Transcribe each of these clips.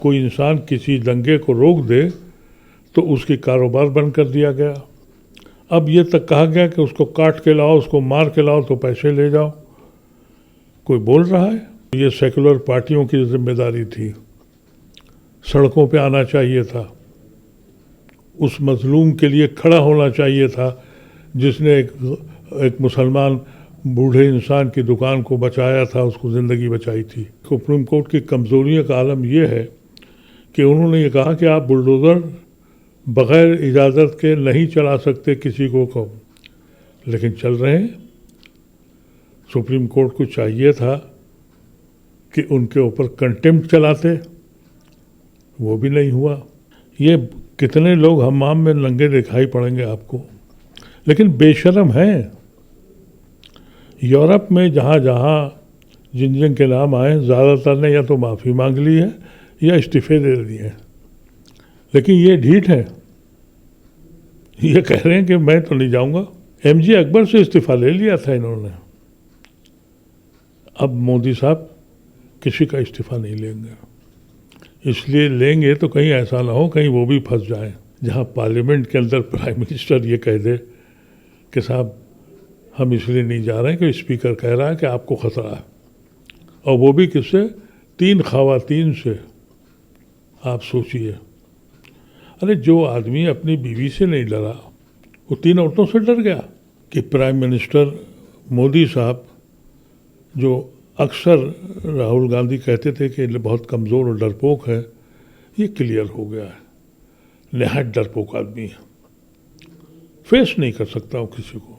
कोई इंसान किसी दंगे को रोक दे तो उसकी कारोबार बंद कर दिया गया। अब ये तक कहा गया कि उसको काट के लाओ, उसको मार के लाओ तो पैसे ले जाओ। कोई बोल रहा है? ये सेकुलर पार्टियों की जिम्मेदारी थी, सड़कों पे आना चाहिए था, उस मजलूम के लिए खड़ा होना चाहिए था जिसने एक मुसलमान बूढ़े इंसान की दुकान को बचाया था, उसको ज़िंदगी बचाई थी। सुप्रीम कोर्ट की कमज़ोरियों का आलम यह है कि उन्होंने ये कहा कि आप बुलडोज़र बग़ैर इजाज़त के नहीं चला सकते किसी को, लेकिन चल रहे हैं। सुप्रीम कोर्ट को चाहिए था कि उनके ऊपर कंटेम्प्ट चलाते, वो भी नहीं हुआ। ये कितने लोग हमाम में नंगे दिखाई पड़ेंगे आपको, लेकिन बेशर्म हैं। यूरोप में जहाँ जहाँ जिन जिन के नाम आए, ज़्यादातर ने या तो माफ़ी मांग ली है या इस्तीफे दे दिए हैं, लेकिन ये ढीठ है, ये कह रहे हैं कि मैं तो नहीं जाऊंगा। एमजे अकबर से इस्तीफा ले लिया था इन्होंने, अब मोदी साहब किसी का इस्तीफा नहीं लेंगे। इसलिए लेंगे तो कहीं ऐसा ना हो कहीं वो भी फंस जाए, जहां पार्लियामेंट के अंदर प्राइम मिनिस्टर ये कह दे कि साहब हम इसलिए नहीं जा रहे हैं कि स्पीकर कह रहा है कि आपको खतरा है, और वो भी किससे? 3 खवातीन से। आप सोचिए, अरे जो आदमी अपनी बीवी से नहीं डरा वो 3 औरतों से डर गया। कि प्राइम मिनिस्टर मोदी साहब, जो अक्सर राहुल गांधी कहते थे कि बहुत कमज़ोर और डरपोक है, ये क्लियर हो गया है, नहायत डरपोक आदमी है, फेस नहीं कर सकता हूँ किसी को।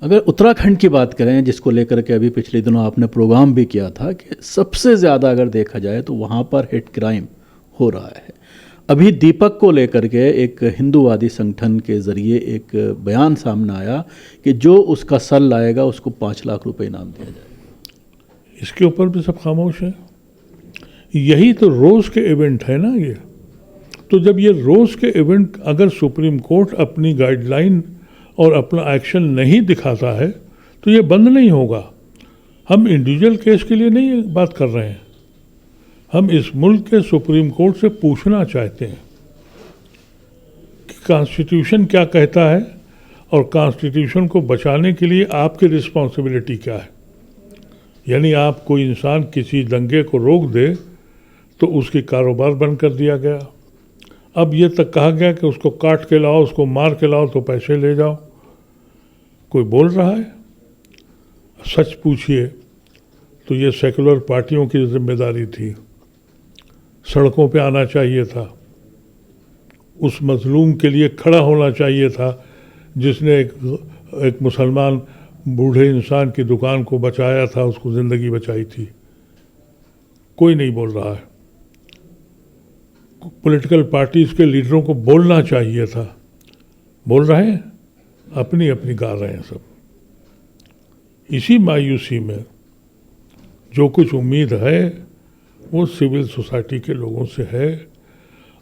अगर उत्तराखंड की बात करें, जिसको लेकर के अभी पिछले दिनों आपने प्रोग्राम भी किया था कि सबसे ज़्यादा अगर देखा जाए तो वहाँ पर हेट क्राइम हो रहा है। अभी दीपक को लेकर के एक हिंदूवादी संगठन के ज़रिए एक बयान सामने आया कि जो उसका सर लाएगा उसको 5 लाख रुपए इनाम दिया जाएगा। इसके ऊपर भी सब खामोश है। यही तो रोज़ के इवेंट है ना ये। तो जब ये रोज़ के इवेंट अगर सुप्रीम कोर्ट अपनी गाइडलाइन और अपना एक्शन नहीं दिखाता है तो ये बंद नहीं होगा। हम इंडिविजुअल केस के लिए नहीं बात कर रहे हैं, हम इस मुल्क के सुप्रीम कोर्ट से पूछना चाहते हैं कि कॉन्स्टिट्यूशन क्या कहता है और कॉन्स्टिट्यूशन को बचाने के लिए आपकी रिस्पॉन्सिबिलिटी क्या है। यानी आप कोई इंसान किसी दंगे को रोक दे तो उसकी कारोबार बंद कर दिया गया। अब ये तक कहा गया कि उसको काट के लाओ, उसको मार के लाओ तो पैसे ले जाओ। कोई बोल रहा है? सच पूछिए तो ये सेकुलर पार्टियों की जिम्मेदारी थी, सड़कों पे आना चाहिए था, उस मजलूम के लिए खड़ा होना चाहिए था जिसने एक मुसलमान बूढ़े इंसान की दुकान को बचाया था, उसको ज़िंदगी बचाई थी। कोई नहीं बोल रहा है। पॉलिटिकल पार्टीज़ के लीडरों को बोलना चाहिए था, बोल रहे हैं, अपनी अपनी गा रहे हैं सब। इसी मायूसी में जो कुछ उम्मीद है वो सिविल सोसाइटी के लोगों से है,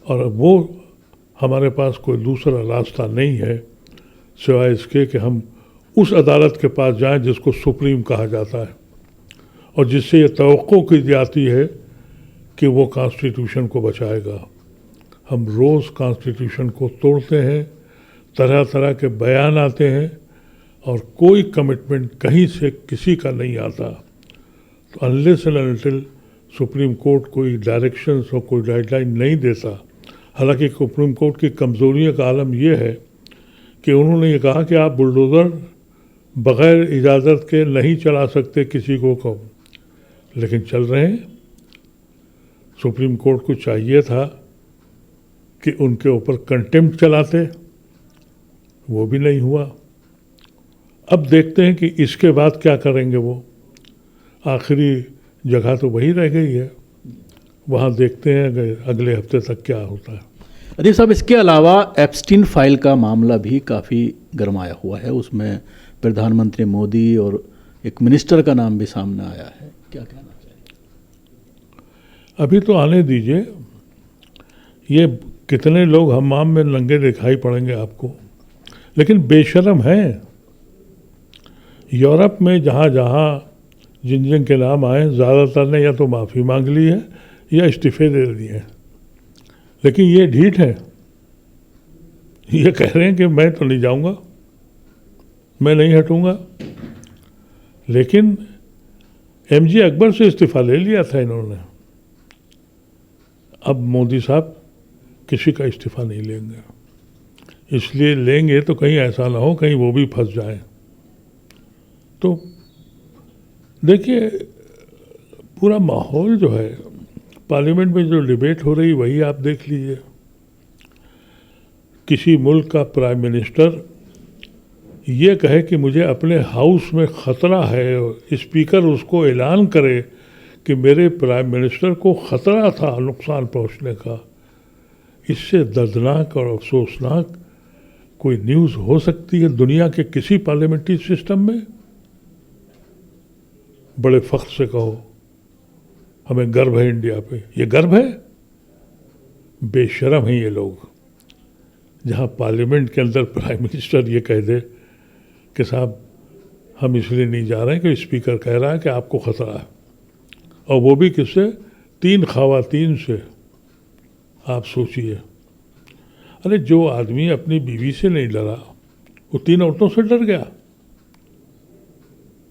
और वो हमारे पास कोई दूसरा रास्ता नहीं है सिवाय इसके कि हम उस अदालत के पास जाएं जिसको सुप्रीम कहा जाता है और जिससे ये तवक्को की जाती है कि वो कॉन्स्टिट्यूशन को बचाएगा। हम रोज़ कॉन्स्टिट्यूशन को तोड़ते हैं, तरह तरह के बयान आते हैं और कोई कमिटमेंट कहीं से किसी का नहीं आता। तो unless and until supreme court कोई डायरेक्शंस और कोई गाइडलाइन नहीं देता। हालांकि सुप्रीम कोर्ट की कमज़ोरियों का आलम यह है कि उन्होंने ये कहा कि आप बुलडोज़र बग़ैर इजाज़त के नहीं चला सकते किसी को, लेकिन चल रहे हैं। सुप्रीम कोर्ट को चाहिए था कि उनके ऊपर कंटेम्प्ट चलाते, वो भी नहीं हुआ। अब देखते हैं कि इसके बाद क्या करेंगे वो। आखिरी जगह तो वही रह गई है, वहाँ देखते हैं अगले हफ्ते तक क्या होता है। अरे साहब, इसके अलावा एप्स्टीन फाइल का मामला भी काफ़ी गरमाया हुआ है। उसमें प्रधानमंत्री मोदी और एक मिनिस्टर का नाम भी सामने आया है, क्या कहना चाहिए? अभी तो आने दीजिए। ये कितने लोग हमाम में नंगे दिखाई पड़ेंगे आपको, लेकिन बेशर्म हैं। यूरोप में जहाँ जहाँ जिन जिन के नाम आए ज़्यादातर ने या तो माफ़ी मांग ली है या इस्तीफे दे दिए हैं। लेकिन ये ढीठ है, ये कह रहे हैं कि मैं तो नहीं जाऊंगा, मैं नहीं हटूंगा। लेकिन एमजे अकबर से इस्तीफा ले लिया था इन्होंने। अब मोदी साहब किसी का इस्तीफा नहीं लेंगे, इसलिए लेंगे तो कहीं ऐसा ना हो कहीं वो भी फंस जाए। तो देखिए पूरा माहौल जो है, पार्लियामेंट में जो डिबेट हो रही वही आप देख लीजिए। किसी मुल्क का प्राइम मिनिस्टर ये कहे कि मुझे अपने हाउस में ख़तरा है, स्पीकर उसको ऐलान करे कि मेरे प्राइम मिनिस्टर को ख़तरा था नुकसान पहुंचने का। इससे दर्दनाक और अफसोसनाक कोई न्यूज़ हो सकती है दुनिया के किसी पार्लियामेंट्री सिस्टम में? बड़े फ़ख्र से कहो हमें गर्व है इंडिया पे। ये गर्व है? बेशरम हैं ये लोग, जहाँ पार्लियामेंट के अंदर प्राइम मिनिस्टर ये कह दे कि साहब हम इसलिए नहीं जा रहे हैं कि स्पीकर कह रहा है कि आपको ख़तरा है, और वो भी किससे? 3 ख़वातीन से। आप सोचिए, अरे जो आदमी अपनी बीवी से नहीं डरा वो 3 औरतों से डर गया।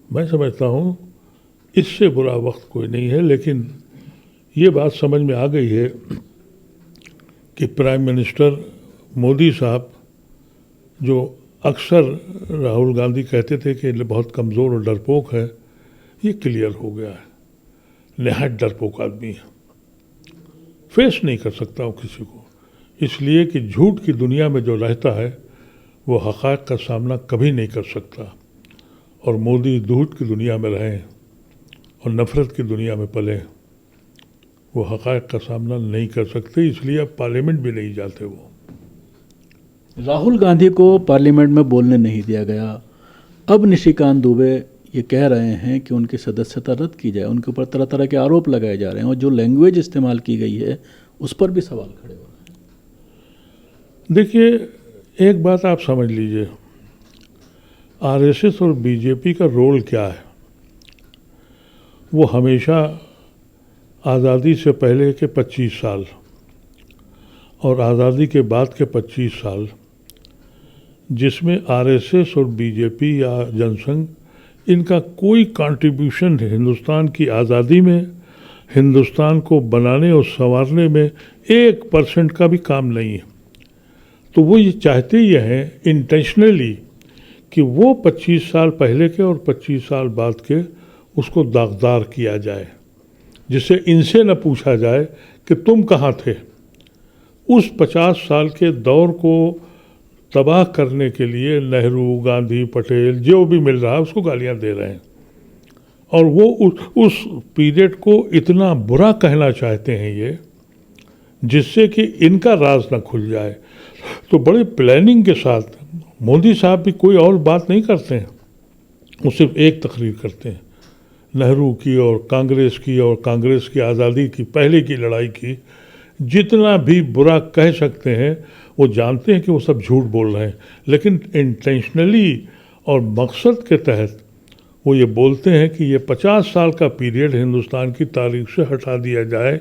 मैं समझता हूँ इससे बुरा वक्त कोई नहीं है। लेकिन ये बात समझ में आ गई है कि प्राइम मिनिस्टर मोदी साहब, जो अक्सर राहुल गांधी कहते थे कि बहुत कमज़ोर और डरपोक है, ये क्लियर हो गया है। नहायत डरपोक आदमी है, फेस नहीं कर सकता वो किसी को, इसलिए कि झूठ की दुनिया में जो रहता है वो हक़ाइक़ का सामना कभी नहीं कर सकता। और मोदी झूठ की दुनिया में रहें और नफ़रत की दुनिया में पले, वो हक़ाइक़ का सामना नहीं कर सकते, इसलिए अब पार्लियामेंट भी नहीं जाते। वो राहुल गांधी को पार्लियामेंट में बोलने नहीं दिया गया। अब निशिकांत दुबे ये कह रहे हैं कि उनकी सदस्यता रद्द की जाए, उनके ऊपर तरह तरह के आरोप लगाए जा रहे हैं और जो लैंग्वेज इस्तेमाल की गई है उस पर भी सवाल खड़े हो रहे हैं। देखिए एक बात आप समझ लीजिए, आरएसएस और बीजेपी का रोल क्या है। वो हमेशा आज़ादी से पहले के 25 साल और आज़ादी के बाद के 25 साल, जिसमें आरएसएस और बीजेपी या जनसंघ, इनका कोई कंट्रीब्यूशन हिंदुस्तान की आज़ादी में, हिंदुस्तान को बनाने और संवारने में 1% का भी काम नहीं है। तो वो ये चाहते ही हैं इंटेंशनली कि वो 25 साल पहले के और 25 साल बाद के उसको दागदार किया जाए, जिससे इनसे न पूछा जाए कि तुम कहाँ थे। उस 50 साल के दौर को तबाह करने के लिए नेहरू, गांधी, पटेल, जो भी मिल रहा है उसको गालियां दे रहे हैं, और वो उस पीरियड को इतना बुरा कहना चाहते हैं ये, जिससे कि इनका राज ना खुल जाए। तो बड़े प्लानिंग के साथ मोदी साहब भी कोई और बात नहीं करते हैं, वो सिर्फ एक तकरीर करते हैं, नेहरू की और कांग्रेस की आज़ादी की पहले की लड़ाई की। जितना भी बुरा कह सकते हैं वो जानते हैं कि वो सब झूठ बोल रहे हैं, लेकिन इंटेंशनली और मकसद के तहत वो ये बोलते हैं कि ये 50 साल का पीरियड हिंदुस्तान की तारीख से हटा दिया जाए,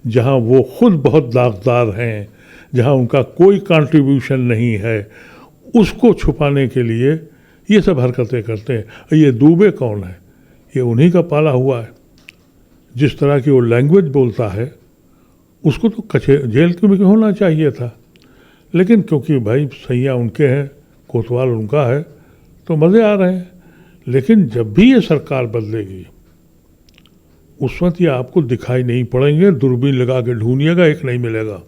जहां वो खुद बहुत दागदार हैं, जहां उनका कोई कंट्रीब्यूशन नहीं है, उसको छुपाने के लिए ये सब हरकतें करते हैं। ये दुबे कौन है? ये उन्हीं का पाला हुआ है। जिस तरह की वो लैंग्वेज बोलता है उसको तो जेल में होना चाहिए था, लेकिन क्योंकि भाई सैया उनके हैं, कोतवाल उनका है, तो मज़े आ रहे हैं। लेकिन जब भी ये सरकार बदलेगी उस वक्त ये आपको दिखाई नहीं पड़ेंगे, दूरबीन लगा के ढूंढिएगा, एक नहीं मिलेगा।